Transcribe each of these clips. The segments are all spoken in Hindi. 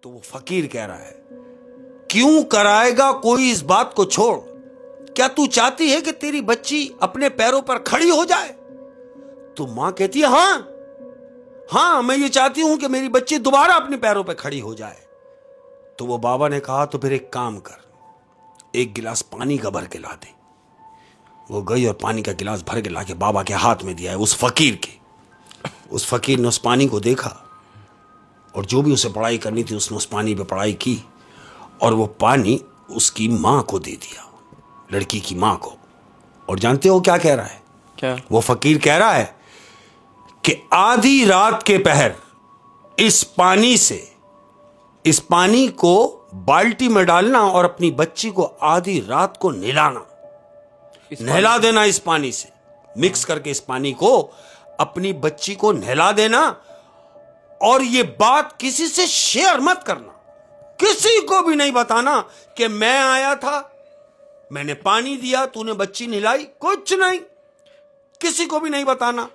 तो वो फकीर कह रहा है, क्यों कराएगा कोई इस बात को छोड़? क्या तू चाहती है कि तेरी बच्ची अपने पैरों पर खड़ी हो जाए? तो मां कहती है, हां, मैं ये चाहती हूं कि मेरी बच्ची दोबारा अपने पैरों पर खड़ी हो जाए। तो वो बाबा ने कहा, तो फिर एक काम कर, एक गिलास पानी का भर के ला दे। वो गई और पानी का गिलास भर के लाके बाबा के हाथ में दिया है, उस फकीर के। उस फकीर ने उस पानी को देखा और जो भी उसे पढ़ाई करनी थी उसने उस पानी पे पढ़ाई की, और वो पानी उसकी मां को दे दिया, लड़की की मां को। और जानते हो क्या कह रहा है? क्या? वो फकीर कह रहा है कि आधी रात के पहर इस पानी को बाल्टी में डालना और अपनी बच्ची को आधी रात को नहलाना, नहला देना इस पानी से, मिक्स करके इस पानी को अपनी बच्ची को नहला देना। और ये बात किसी से शेयर मत करना, किसी को भी नहीं बताना कि मैं आया था, मैंने पानी दिया, तूने बच्ची नहलाई, कुछ नहीं, किसी को भी नहीं बताना।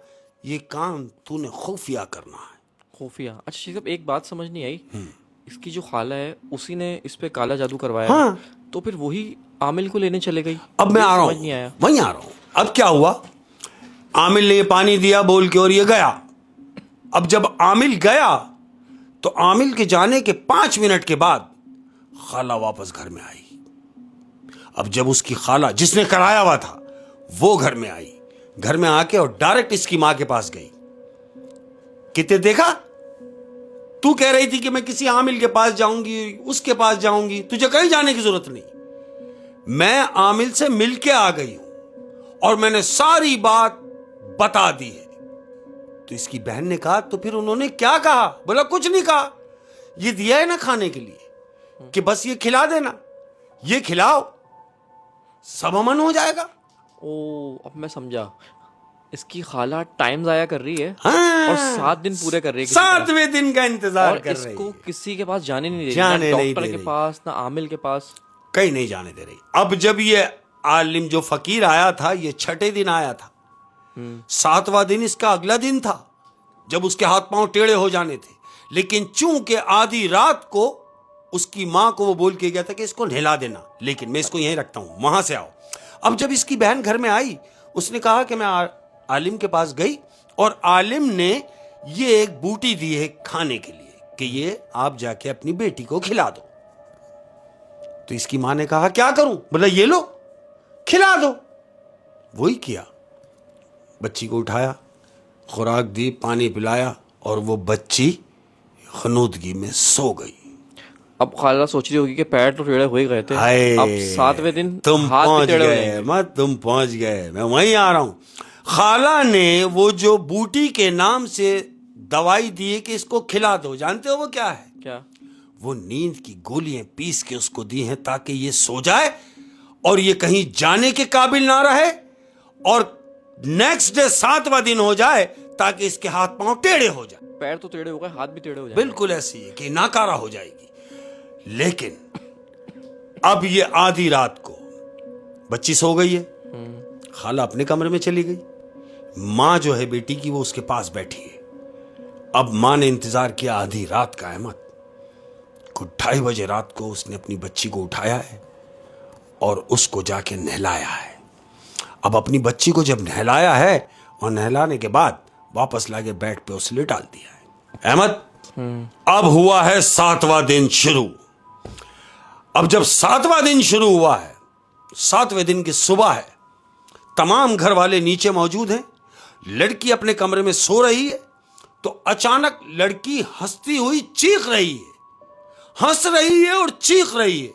ये काम तूने खुफिया करना है। खुफिया? अच्छा शेख साहब, एक बात समझ नहीं आई, इसकी जो खाला है उसी ने इस पे काला जादू करवाया। हाँ। तो फिर वही आमिल को लेने चले गई। अब मैं आ रहा हूं, समझ नहीं आया। वहीं आ रहा हूं। अब क्या हुआ, आमिल ने ये पानी दिया बोल के और ये गया। अब जब आमिल गया तो आमिल के जाने के 5 मिनट के बाद खाला वापस घर में आई। अब जब उसकी खाला जिसने कराया हुआ था वो घर में आई, घर में आके और डायरेक्ट इसकी मां के पास गई। कितने देखा, तू कह रही थी कि मैं किसी आमिल के पास जाऊंगी, उसके पास जाऊंगी, तुझे कहीं जाने की जरूरत नहीं। मैं आमिल से मिलके आ गई हूं और मैंने सारी बात बता दी है। तो इसकी बहन ने कहा, तो फिर उन्होंने क्या कहा? बोला कुछ नहीं कहा, ये दिया है ना खाने के लिए कि बस ये खिला देना, ये खिलाओ, सब अमन हो जाएगा। ओ, अब मैं समझा, इसकी खाला टाइम जाया कर रही है। हाँ, और 7 दिन पूरे कर रही है, 7वें दिन का इंतजार कर रही है। इसको किसी के पास जाने नहीं दे रही, जाने ना नहीं डॉक्टर दे के रही। पास, ना आमिल के पास, कहीं नहीं जाने दे रही। अब जब ये आलिम जो फकीर आया था, ये 6ठे दिन आया था, 7वां दिन इसका अगला दिन था जब उसके हाथ पांव टेढ़े हो जाने थे। लेकिन चूंकि आधी रात को उसकी मां को वो बोल के गया था कि इसको नहला देना, लेकिन मैं इसको यहीं रखता हूं, वहां से आओ। अब जब इसकी बहन घर में आई, उसने कहा कि मैं आलिम के पास गई और आलिम ने ये एक बूटी दी है खाने के लिए कि ये आप जाके अपनी बेटी को खिला दो। तो इसकी मां ने कहा, क्या करूं? बोला ये लो, खिला दो। वही किया, बच्ची को उठाया, खुराक दी, पानी पिलाया और वो बच्ची खनूदगी में सो गई। अब खाला सोच रही होगी कि पैर तो टेढ़े हो ही गए थे, हाय, अब 7वें दिन तुम हाथ भी पहुंच टेढ़े हो गए, जाएंगे। मत तुम पहुंच गए, मैं वहीं आ रहा हूं। खाला ने वो जो बूटी के नाम से दवाई दी है कि इसको खिला दो, जानते हो वो क्या है? क्या? वो नींद की गोलियां पीस के उसको दी हैं ताकि ये सो जाए और ये कहीं जाने के काबिल ना रहे, और नेक्स्ट डे 7वां दिन हो जाए ताकि इसके हाथ पांव टेढ़े हो जाए। पैर तो टेढ़े हो गए, हाथ भी टेढ़े हो जाएंगे। बिल्कुल ऐसी है कि नाकारा हो जाएगी। लेकिन अब ये आधी रात को बच्ची सो गई है, खाला अपने कमरे में चली गई, मां जो है बेटी की वो उसके पास बैठी है। अब मां ने इंतजार किया आधी रात का, अहमद, कुछ 2:30 बजे रात को उसने अपनी बच्ची को उठाया है और उसको जाके नहलाया है। अब अपनी बच्ची को जब नहलाया है और नहलाने के बाद वापस लाके बेड पे उसे डाल दिया है। अहमद, अब हुआ है 7वां दिन शुरू। अब जब 7वां दिन शुरू हुआ है, 7वें दिन की सुबह है, तमाम घर वाले नीचे मौजूद हैं, लड़की अपने कमरे में सो रही है, तो अचानक लड़की हंसती हुई चीख रही है, हंस रही है और चीख रही है।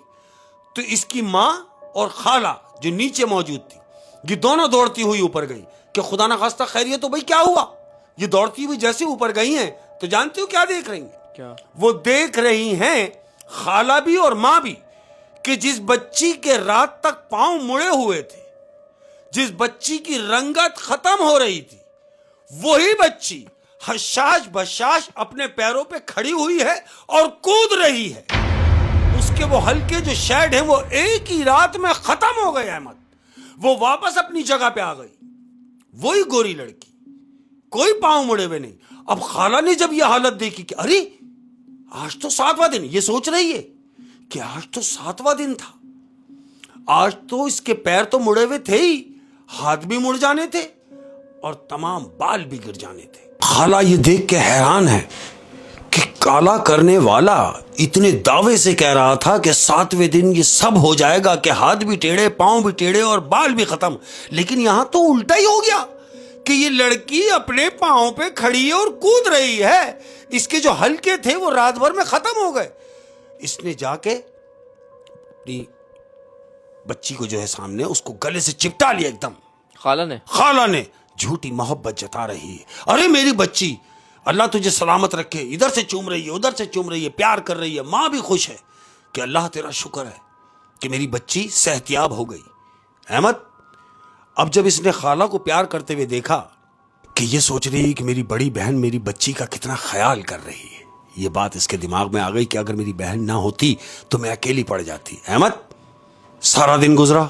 तो इसकी मां और खाला जो नीचे मौजूद थी, ये दोनों दौड़ती हुई ऊपर गई कि खुदा ना खास्ता खैरियत, तो भाई क्या हुआ? ये दौड़ती हुई जैसे ऊपर गई हैं तो जानते हो क्या देख रही हैं? क्या? वो देख रही हैं, खाला भी और मां भी, कि जिस बच्ची के रात तक पांव मुड़े हुए थे, जिस बच्ची की रंगत खत्म हो रही थी, वही बच्ची हशाश बशाश अपने पैरों पे खड़ी हुई है और कूद रही है। उसके वो हल्के जो शेड हैं वो एक ही रात में खत्म हो गए अहमद, वो वापस अपनी जगह पे आ गई, वही गोरी लड़की, कोई पांव मुड़े हुए नहीं। अब खाला ने जब यह हालत देखी कि अरे आज तो 7वां दिन, ये सोच रही है कि आज तो 7वां दिन था, आज तो इसके पैर तो मुड़े हुए थे ही, हाथ भी मुड़ जाने थे और तमाम बाल भी गिर जाने थे। खाला ये देख के हैरान है कि काला करने वाला इतने दावे से कह रहा था कि 7वें दिन ये सब हो जाएगा, कि हाथ भी टेढ़े, पांव भी टेढ़े और बाल भी खत्म, लेकिन यहां तो उल्टा ही हो गया कि ये लड़की अपने पांव पे खड़ी है और कूद रही है। इसके जो हल्के थे वो रात भर में खत्म हो गए। इसने जाके अपनी बच्ची को जो है सामने, उसको गले से चिपटा लिया एकदम। खाला ने झूठी मोहब्बत जता रही है, अरे मेरी बच्ची, अल्लाह तुझे सलामत रखे, इधर से चूम रही है, उधर से चूम रही है, प्यार कर रही है। माँ भी खुश है कि अल्लाह तेरा शुक्र है कि मेरी बच्ची सेहतियाब हो गई। अहमद, अब जब इसने खाला को प्यार करते हुए देखा कि ये सोच रही है कि मेरी बड़ी बहन मेरी बच्ची का कितना ख्याल कर रही है, ये बात इसके दिमाग में आ गई कि अगर मेरी बहन ना होती तो मैं अकेली पड़ जाती। अहमद, सारा दिन गुजरा।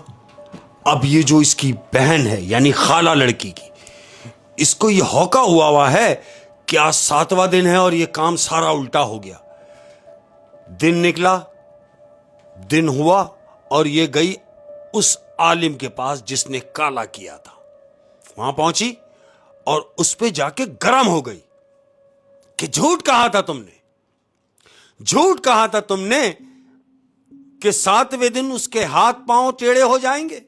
अब ये जो इसकी बहन है यानी खाला लड़की की, इसको ये हौका हुआ है कि आज 7वां दिन है और ये काम सारा उल्टा हो गया। दिन निकला, दिन हुआ और ये गई उस आलिम के पास जिसने काला किया था। वहां पहुंची और उस पे जाके गरम हो गई कि झूठ कहा था तुमने, झूठ कहा था तुमने कि 7वें दिन उसके हाथ पांव टेढ़े हो जाएंगे,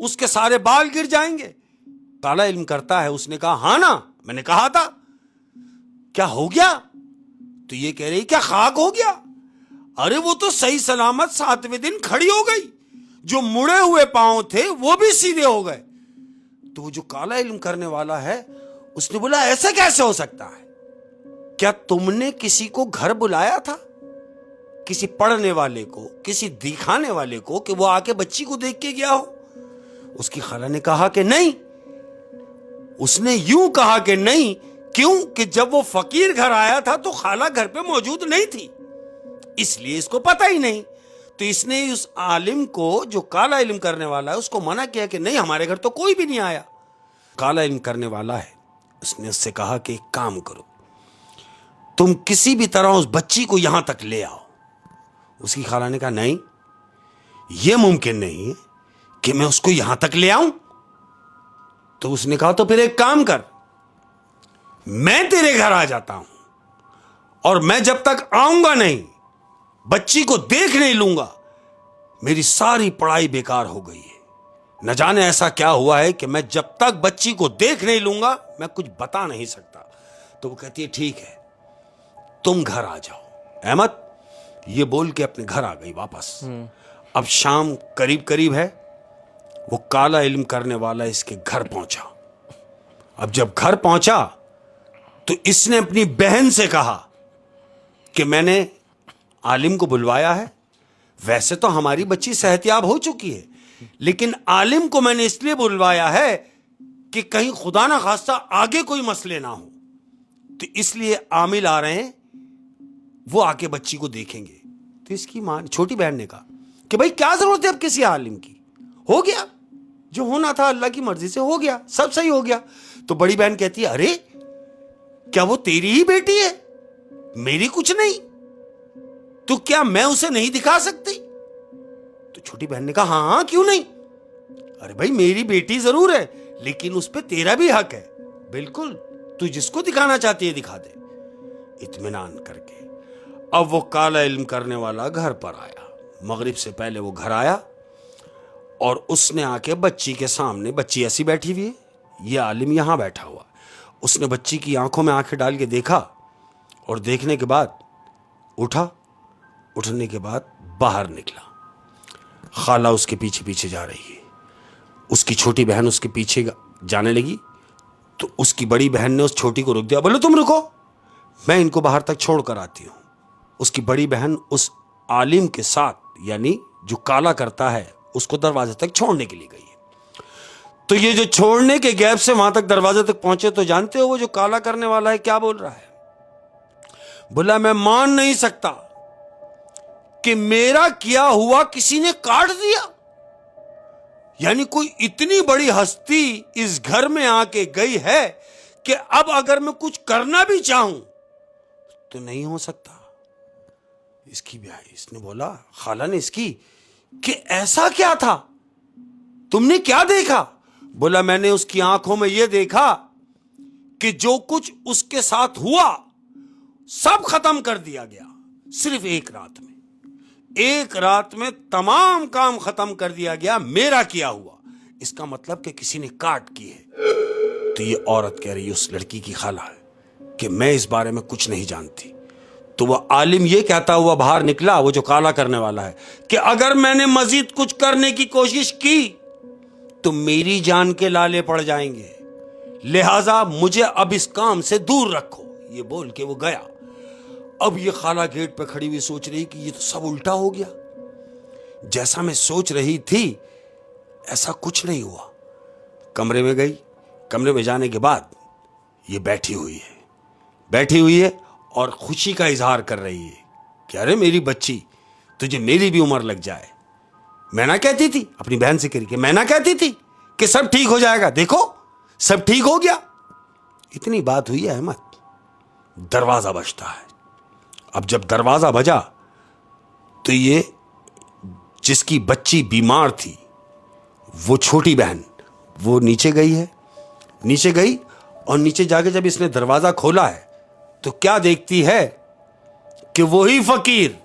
उसके सारे बाल गिर जाएंगे। काला इल्म करता है, उसने कहा हाँ ना, मैंने कहा था। क्या हो गया? तो ये कह रही क्या खाक हो गया? अरे वो तो सही सलामत 7वें दिन खड़ी हो गई, जो मुड़े हुए पांव थे वो भी सीधे हो गए। तो वो जो काला इल्म करने वाला है उसने बोला ऐसा कैसे हो सकता है? क्या तुमने किसी को घर बुलाया था, किसी पढ़ने वाले को, किसी दिखाने वाले को, कि वो आके बच्ची को देख के गया हो? उसकी खाला ने कहा कि नहीं। उसने यूं कहा कि नहीं, क्यों? कि जब वो फकीर घर आया था तो खाला घर पे मौजूद नहीं थी, इसलिए इसको पता ही नहीं। तो इसने उस आलिम को, जो काला इल्म करने वाला है, उसको मना किया कि नहीं, हमारे घर तो कोई भी नहीं आया। काला इल्म करने वाला है, उसने उससे कहा कि एक काम करो, तुम किसी भी तरह उस बच्ची को यहां तक ले आओ। उसकी खाला ने कहा नहीं, यह मुमकिन नहीं है कि मैं उसको यहां तक ले आऊं। तो उसने कहा तो फिर एक काम कर, मैं तेरे घर आ जाता हूं और मैं जब तक आऊंगा नहीं, बच्ची को देख नहीं लूंगा, मेरी सारी पढ़ाई बेकार हो गई है। न जाने ऐसा क्या हुआ है कि मैं जब तक बच्ची को देख नहीं लूंगा मैं कुछ बता नहीं सकता। तो वो कहती है ठीक है, तुम घर आ जाओ। अहमद ये बोल के अपने घर आ गई वापस। अब शाम करीब करीब है, वो काला इल्म करने वाला इसके घर पहुंचा। अब जब घर पहुंचा तो इसने अपनी बहन से कहा कि मैंने आलिम को बुलवाया है, वैसे तो हमारी बच्ची सेहतियाब हो चुकी है, लेकिन आलिम को मैंने इसलिए बुलवाया है कि कहीं खुदा ना खास्ता आगे कोई मसले ना हो, तो इसलिए आमिल आ रहे हैं, वो आके बच्ची को देखेंगे। तो इसकी मां, छोटी बहन ने कहा कि भाई क्या जरूरत है अब किसी आलिम की, हो गया जो होना था, अल्लाह की मर्जी से हो गया, सब सही हो गया। तो बड़ी बहन कहती है अरे क्या वो तेरी ही बेटी है, मेरी कुछ नहीं, तो क्या मैं उसे नहीं दिखा सकती? तो छोटी बहन ने कहा हाँ हाँ क्यों नहीं, अरे भाई मेरी बेटी जरूर है, लेकिन उस पर तेरा भी हक है, बिल्कुल तू जिसको दिखाना चाहती है दिखा दे। इत्मीनान करके अब वो काला इल्म करने वाला घर पर आया, मगरिब से पहले वो घर आया और उसने आके बच्ची के सामने, बच्ची ऐसी बैठी हुई है, ये आलिम यहां बैठा हुआ, उसने बच्ची की आंखों में आंखें डाल के देखा और देखने के बाद उठा, उठने के बाद बाहर निकला। खाला उसके पीछे पीछे जा रही है, उसकी छोटी बहन उसके पीछे जाने लगी, तो उसकी बड़ी बहन ने उस छोटी को रोक दिया, बोले तुम रुको, मैं इनको बाहर तक छोड़ कर आती हूं। उसकी बड़ी बहन उस आलिम के साथ, यानी जो काला करता है, उसको दरवाजे तक छोड़ने के लिए गई है। तो ये जो छोड़ने के गैप से वहां तक दरवाजे तक पहुंचे, तो जानते हो वो जो काला करने वाला है क्या बोल रहा है? बोला मैं मान नहीं सकता कि मेरा किया हुआ किसी ने काट दिया, यानी कोई इतनी बड़ी हस्ती इस घर में आके गई है कि अब अगर मैं कुछ करना भी चाहूं तो नहीं हो सकता। इसकी भी आई। इसने बोला, खाला ने इसकी, कि ऐसा क्या था, तुमने क्या देखा? बोला, मैंने उसकी आंखों में यह देखा कि जो कुछ उसके साथ हुआ सब खत्म कर दिया गया, सिर्फ एक रात में। एक रात में तमाम काम खत्म कर दिया गया, मेरा किया हुआ। इसका मतलब कि किसी ने काट की है। तो ये औरत कह रही है, उस लड़की की खाला है, कि मैं इस बारे में कुछ नहीं जानती। तो वह आलिम ये कहता हुआ बाहर निकला, वो जो काला करने वाला है, कि अगर मैंने मजीद कुछ करने की कोशिश की तो मेरी जान के लाले पड़ जाएंगे, लिहाजा मुझे अब इस काम से दूर रखो। ये बोल के वो गया। अब ये खाला गेट पे खड़ी हुई सोच रही कि ये तो सब उल्टा हो गया, जैसा मैं सोच रही थी ऐसा कुछ नहीं हुआ। कमरे में गई। कमरे में जाने के बाद ये बैठी हुई है और खुशी का इजहार कर रही है कि अरे मेरी बच्ची, तुझे मेरी भी उम्र लग जाए। मैं ना कहती थी, अपनी बहन से कह, मैं ना कहती थी कि सब ठीक हो जाएगा, देखो सब ठीक हो गया। इतनी बात हुई है अहमद, दरवाजा बजता है। अब जब दरवाजा बजा तो ये जिसकी बच्ची बीमार थी, वो छोटी बहन, वो नीचे गई और नीचे जाके जब इसने दरवाजा खोला है तो क्या देखती है कि वही फकीर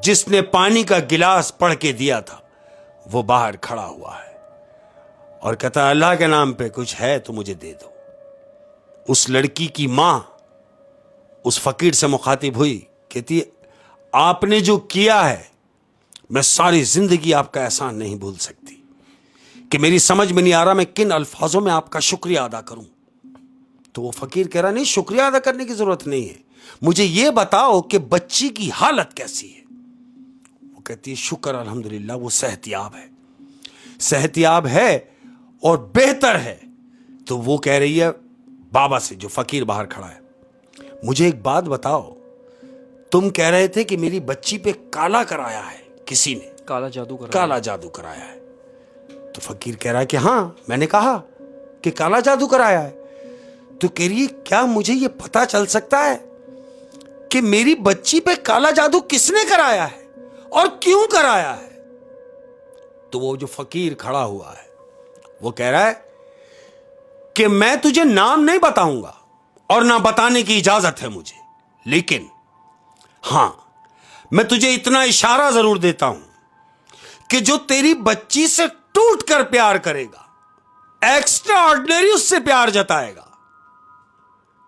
जिसने पानी का गिलास पढ़ के दिया था वो बाहर खड़ा हुआ है और कहता, अल्लाह के नाम पे कुछ है तो मुझे दे दो। उस लड़की की मां उस फकीर से मुखातिब हुई, कहती है, आपने जो किया है मैं सारी जिंदगी आपका एहसान नहीं भूल सकती, कि मेरी समझ में नहीं आ रहा मैं किन अल्फाजों में आपका शुक्रिया अदा करूं। तो वो फकीर कह रहा, नहीं, शुक्रिया अदा करने की जरूरत नहीं है, मुझे यह बताओ कि बच्ची की हालत कैसी है। वो कहती है, शुक्र अल्हम्दुलिल्लाह, वो सेहतियाब है और बेहतर है। तो वो कह रही है बाबा से, जो फकीर बाहर खड़ा है, मुझे एक बात बताओ, तुम कह रहे थे कि मेरी बच्ची पे काला कराया है किसी ने, काला जादू कराया है। तो फकीर कह रहा है कि हाँ, मैंने कहा कि काला जादू कराया है। तो कह रही है, क्या मुझे यह पता चल सकता है कि मेरी बच्ची पे काला जादू किसने कराया है और क्यों कराया है? तो वो जो फकीर खड़ा हुआ है वो कह रहा है कि मैं तुझे नाम नहीं बताऊंगा और ना बताने की इजाजत है मुझे, लेकिन हां, मैं तुझे इतना इशारा जरूर देता हूं कि जो तेरी बच्ची से टूट कर प्यार करेगा, एक्स्ट्रा ऑर्डिनरी उससे प्यार जताएगा,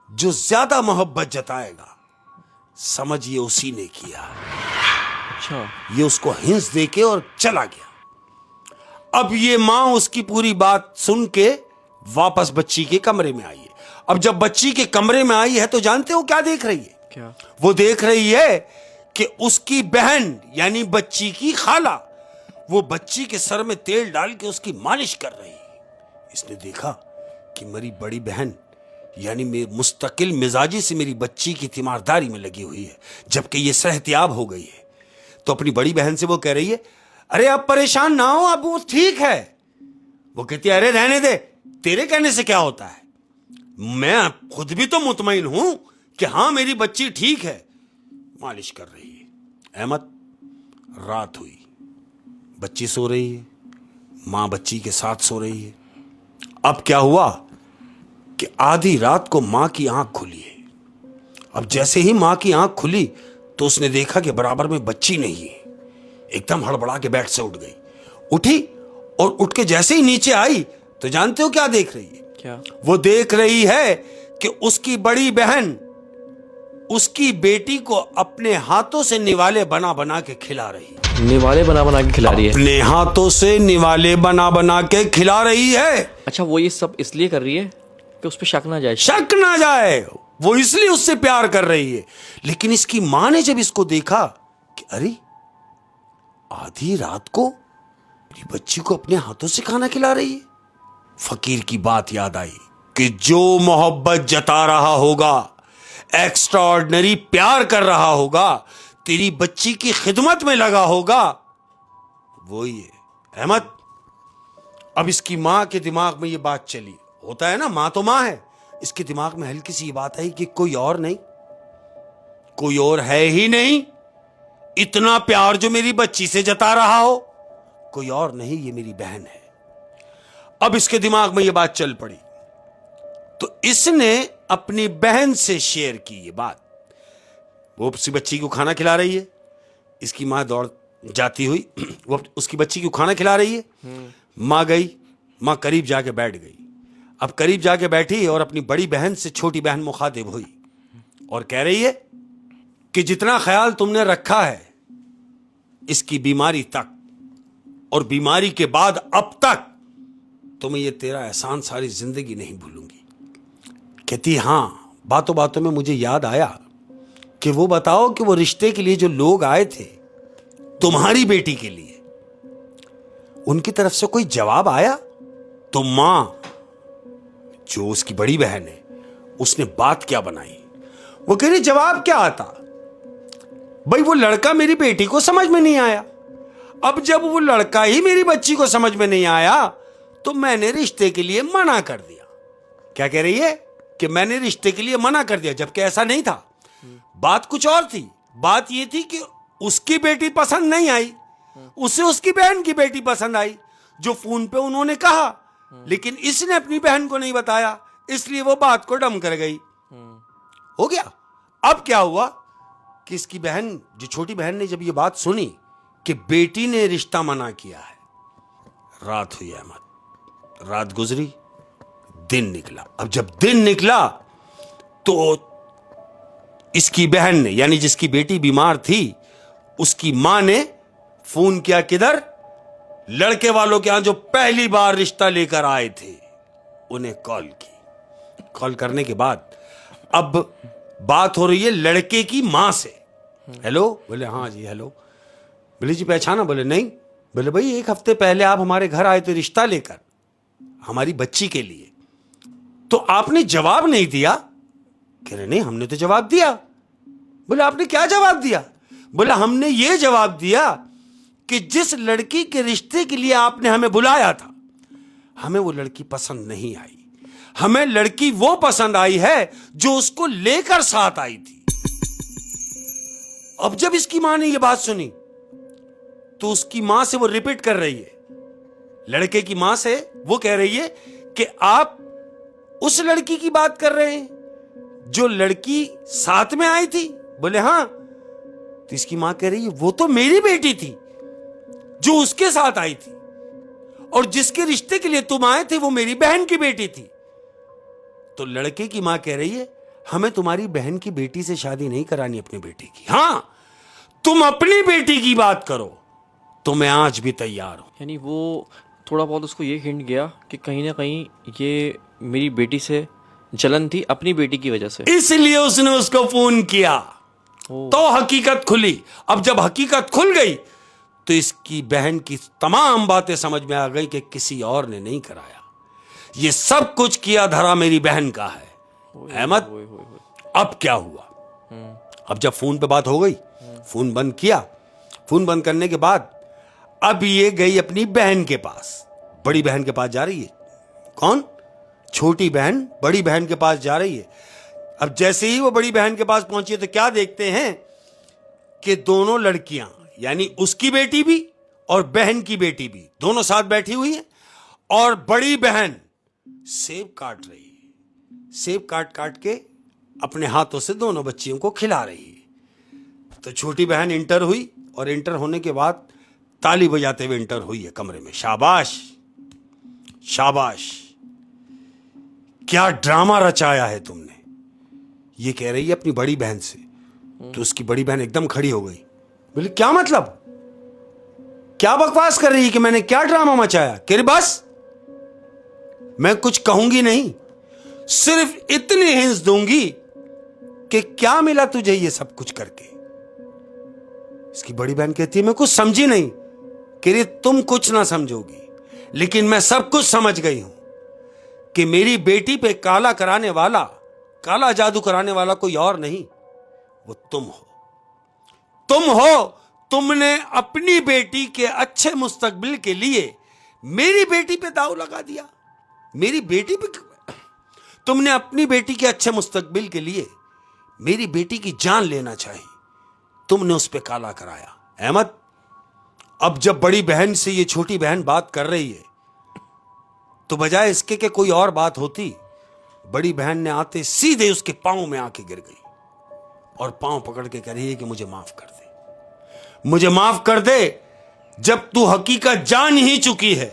जो ज्यादा मोहब्बत जताएगा, समझिए उसी ने किया। अच्छा। ये उसको हिंस देके और चला गया। अब ये मां उसकी पूरी बात सुन के वापस बच्ची के कमरे में आई है। अब जब बच्ची के कमरे में आई है तो जानते हो क्या देख रही है? क्या? वो देख रही है कि उसकी बहन यानी बच्ची की खाला वो बच्ची के सर में तेल डाल के उसकी मालिश कर रही है। इसने देखा कि मेरी बड़ी बहन यानी मुस्तकिल मिजाजी से मेरी बच्ची की तीमारदारी में लगी हुई है, जबकि ये सेहतियाब हो गई है। तो अपनी बड़ी बहन से वो कह रही है, अरे आप परेशान ना हो, अब वो ठीक है। वो कहती है, अरे रहने दे, तेरे कहने से क्या होता है, मैं खुद भी तो मुतमईन हूं कि हां मेरी बच्ची ठीक है। मालिश कर रही है। अहमद, रात हुई, बच्ची सो रही है, मां बच्ची के साथ सो रही है। अब क्या हुआ कि आधी रात को मां की आंख खुली है। अब जैसे ही मां की आंख खुली तो उसने देखा कि बराबर में बच्ची नहीं है। एकदम हड़बड़ा के बेड से उठ गई, उठी और उठ के जैसे ही नीचे आई तो जानते हो क्या देख रही है? क्या? वो देख रही है कि उसकी बड़ी बहन उसकी बेटी को अपने हाथों से निवाले बना बना के खिला रही है। निवाले बना बना के खिला रही है? अपने हाथों से निवाले बना बना के खिला रही है। अच्छा, वो ये सब इसलिए कर रही है कि उस पर शक ना जाए? शक ना जाए, वो इसलिए उससे प्यार कर रही है। लेकिन इसकी मां ने जब इसको देखा कि अरे आधी रात को मेरी बच्ची को अपने हाथों से खाना खिला रही है, फकीर की बात याद आई कि जो मोहब्बत जता रहा होगा, एक्स्ट्रा ऑर्डिनरी प्यार कर रहा होगा, तेरी बच्ची की खिदमत में लगा होगा, वो ही है। अहमद, अब इसकी मां के दिमाग में ये बात चली। होता है ना, मां तो मां है, इसके दिमाग में हल्की सी बात आई कि कोई और नहीं, कोई और है ही नहीं, इतना प्यार जो मेरी बच्ची से जता रहा हो, कोई और नहीं, ये मेरी बहन है। अब इसके दिमाग में ये बात चल पड़ी, तो इसने अपनी बहन से शेयर की ये बात। वो उसकी बच्ची को खाना खिला रही है, इसकी माँ दौड़ जाती हुई वो उसकी बच्ची को खाना खिला रही है। माँ गई, माँ करीब जाके बैठ गई। अब करीब जाके बैठी और अपनी बड़ी बहन से छोटी बहन मुखातिब हुई और कह रही है कि जितना ख्याल तुमने रखा है इसकी बीमारी तक और बीमारी के बाद अब तक, तो मैं ये तेरा एहसान सारी जिंदगी नहीं भूलूंगी। कहती हां, बातों बातों में मुझे याद आया कि वो बताओ कि वो रिश्ते के लिए जो लोग आए थे तुम्हारी बेटी के लिए, उनकी तरफ से कोई जवाब आया? तो मां, जो उसकी बड़ी बहन है, उसने बात क्या बनाई? वो कह रही जवाब क्या आता भाई, वो लड़का मेरी बेटी को समझ में नहीं आया। अब जब वो लड़का ही मेरी बच्ची को समझ में नहीं आया तो मैंने रिश्ते के लिए मना कर दिया। क्या कह रही है कि मैंने रिश्ते के लिए मना कर दिया, जबकि ऐसा नहीं था। बात कुछ और थी। बात ये थी कि उसकी बेटी पसंद नहीं आई, उसे उसकी बहन की बेटी पसंद आई, जो फोन पे उन्होंने कहा, लेकिन इसने अपनी बहन को नहीं बताया, इसलिए वो बात को डम कर गई। हो गया। अब क्या हुआ कि इसकी बहन, जो छोटी बहन ने जब ये बात सुनी कि बेटी ने रिश्ता मना किया है, रात हुई अहमद, रात गुजरी, दिन निकला। अब जब दिन निकला तो इसकी बहन ने, यानी जिसकी बेटी बीमार थी, उसकी मां ने फोन किया किधर? लड़के वालों के यहां जो पहली बार रिश्ता लेकर आए थे, उन्हें कॉल की। कॉल करने के बाद अब बात हो रही है लड़के की मां से। हेलो? बोले हाँ जी हेलो। बोले जी पहचाना? बोले नहीं। बोले भाई 1 हफ्ते पहले आप हमारे घर आए थे रिश्ता लेकर हमारी बच्ची के लिए, तो आपने जवाब नहीं दिया। कह रहे नहीं, हमने तो जवाब दिया। बोले आपने क्या जवाब दिया? बोले हमने ये जवाब दिया कि जिस लड़की के रिश्ते के लिए आपने हमें बुलाया था, हमें वो लड़की पसंद नहीं आई। हमें लड़की वो पसंद आई है जो उसको लेकर साथ आई थी। अब जब इसकी मां ने ये बात सुनी तो उसकी मां से वो रिपीट कर रही है, लड़के की मां से वो कह रही है कि आप उस लड़की की बात कर रहे हैं जो लड़की साथ में आई थी? बोले हां। तो इसकी मां कह रही है वो तो मेरी बेटी थी जो उसके साथ आई थी, और जिसके रिश्ते के लिए तुम आए थे वो मेरी बहन की बेटी थी। तो लड़के की मां कह रही है हमें तुम्हारी बहन की बेटी से शादी नहीं करानी, अपनी बेटी की। हां, तुम अपनी बेटी की बात करो तो मैं आज भी तैयार हूं। यानी वो थोड़ा बहुत उसको ये हिंट गया कि कहीं ना कहीं ये मेरी बेटी से जलन थी अपनी बेटी की वजह से, इसलिए उसने उसको फोन किया। तो हकीकत खुली। अब जब हकीकत खुल गई तो इसकी बहन की तमाम बातें समझ में आ गई कि किसी और ने नहीं कराया, ये सब कुछ किया धरा मेरी बहन का है। अहमद, अब क्या हुआ? अब जब फोन पे बात हो गई, फोन बंद किया। फोन बंद करने के बाद अब ये गई अपनी बहन के पास, बड़ी बहन के पास जा रही है। कौन? छोटी बहन बड़ी बहन के पास जा रही है। अब जैसे ही वो बड़ी बहन के पास पहुंची है तो क्या देखते हैं कि दोनों लड़कियां, यानी उसकी बेटी भी और बहन की बेटी भी, दोनों साथ बैठी हुई हैं, और बड़ी बहन सेब काट रही है। सेब काट काट के अपने हाथों से दोनों बच्चियों को खिला रही है। तो छोटी बहन इंटर हुई, और इंटर होने के बाद ताली बजाते हुए इंटर हुई है कमरे में। शाबाश शाबाश, क्या ड्रामा रचाया है तुमने, ये कह रही है अपनी बड़ी बहन से। तो उसकी बड़ी बहन एकदम खड़ी हो गई। बोले क्या मतलब, क्या बकवास कर रही है कि मैंने क्या ड्रामा मचाया? कह रही बस मैं कुछ कहूंगी नहीं, सिर्फ इतनी हिंस दूंगी कि क्या मिला तुझे ये सब कुछ करके। इसकी बड़ी बहन कहती है मैं कुछ समझी नहीं। कह रही तुम कुछ ना समझोगी, लेकिन मैं सब कुछ समझ गई हूं कि मेरी बेटी पे काला कराने वाला, काला जादू कराने वाला कोई और नहीं, वो तुम हो। तुम हो, तुमने अपनी बेटी के अच्छे मुस्तकबिल के लिए मेरी बेटी पे दाव लगा दिया। मेरी बेटी पे तुमने अपनी बेटी के अच्छे मुस्तकबिल के लिए मेरी बेटी की जान लेना चाही। तुमने उस पे काला कराया। अहमद, अब जब बड़ी बहन से ये छोटी बहन बात कर रही है तो बजाय इसके कि कोई और बात होती, बड़ी बहन ने आते सीधे उसके पांव में आके गिर गई और पांव पकड़ के कह रही है कि मुझे माफ कर दे, मुझे माफ कर दे। जब तू हकीकत जान ही चुकी है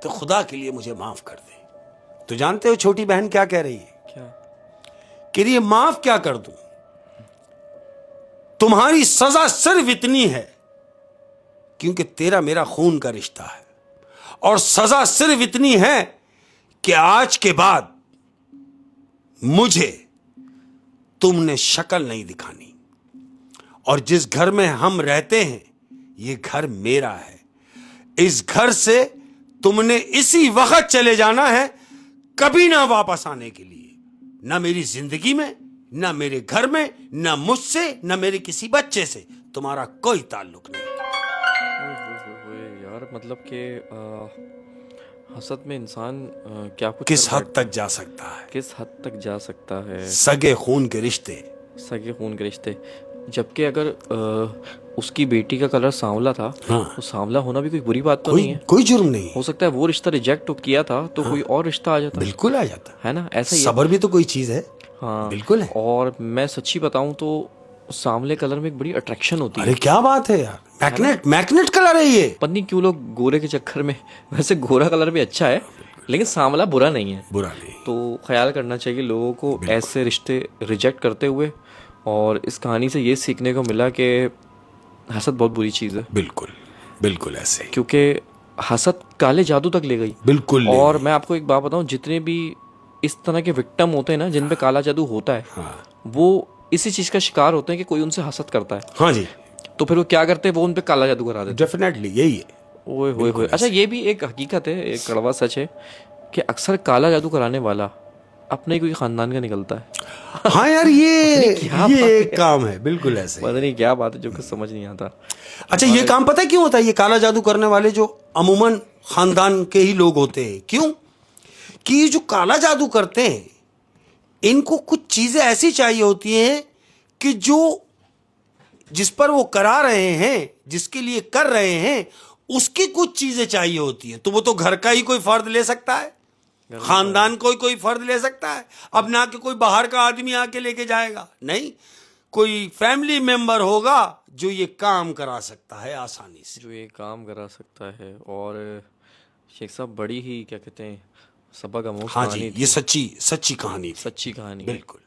तो खुदा के लिए मुझे माफ कर दे। तो जानते हो छोटी बहन क्या कह रही है? क्या? कह रही है माफ क्या कर दूं, तुम्हारी सजा सिर्फ इतनी है क्योंकि तेरा मेरा खून का रिश्ता है, और सजा सिर्फ इतनी है कि आज के बाद मुझे तुमने शक्ल नहीं दिखानी, और जिस घर में हम रहते हैं ये घर मेरा है। इस घर से तुमने इसी वक्त चले जाना है, कभी ना वापस आने के लिए, ना मेरी जिंदगी में, ना मेरे घर में, ना मुझसे, ना मेरे किसी बच्चे से तुम्हारा कोई ताल्लुक नहीं। यार मतलब कि हसद में इंसान क्या कुछ किस कर हद तक जा सकता है, किस हद तक जा सकता है। सगे खून के रिश्ते, सगे खून के रिश्ते। जबकि अगर उसकी बेटी का कलर सांवला था, हाँ। तो सांवला होना भी कोई बुरी बात तो नहीं है। कोई जुर्म नहीं, हो सकता है वो रिश्ता रिजेक्ट किया था तो कोई और रिश्ता आ जाता, बिल्कुल आ जाता है ना, ऐसा ही है। सब्र भी तो कोई चीज है। हाँ बिल्कुल है। और मैं सच्ची बताऊं तो सांवले कलर में एक बड़ी अट्रैक्शन होती है। अरे क्या बात है यार, मैग्नेट कलर है ये। पता नहीं क्यों लोग गोरे के चक्कर में, वैसे गोरा कलर भी अच्छा है लेकिन सांवला बुरा नहीं है। बुरा नहीं। तो ख्याल करना चाहिए लोगों को ऐसे रिश्ते रिजेक्ट करते हुए। और इस कहानी से ये सीखने को मिला कि हसद बहुत बुरी चीज़ है। बिल्कुल बिल्कुल ऐसे ही। क्योंकि हसद काले जादू तक ले गई। बिल्कुल। और मैं आपको एक बात बताऊं, जितने भी इस तरह के विक्टिम होते हैं ना, जिन पे काला जादू होता है, वो इसी चीज़ का शिकार होते हैं कि कोई उनसे हसद करता है। हाँ जी। तो फिर वो क्या करते हैं, वो उन पे काला जादू करा देते डेफिनेटली यही है। हैं। ओए होए होए। अच्छा, ये भी एक हकीकत है, एक कड़वा सच है कि अक्सर काला जादू कराने वाला अपने कोई खानदान का निकलता है। हाँ यार, ये क्या एक काम है, बिल्कुल ऐसे। पता नहीं क्या बात है जो कुछ समझ नहीं आता। अच्छा, ये काम पता है क्यों होता है? ये काला जादू करने वाले जो अमूमन खानदान के ही लोग होते हैं। क्यों? कि ये जो काला जादू करते हैं, इनको कुछ चीजें ऐसी चाहिए होती हैं कि जो जिस पर वो करा रहे हैं, जिसके लिए कर रहे हैं, उसकी कुछ चीजें चाहिए होती है। तो वो तो घर का ही कोई फर्द ले सकता है, खानदान कोई फर्द ले सकता है। अब ना कि कोई बाहर का आदमी आके लेके जाएगा, नहीं, कोई फैमिली मेंबर होगा जो ये काम करा सकता है आसानी से, जो ये काम करा सकता है। और शेख साहब, बड़ी ही क्या कहते हैं, सबक आमोज हाँ कहानी जी, थी। ये सच्ची कहानी थी। सच्ची कहानी है। बिल्कुल।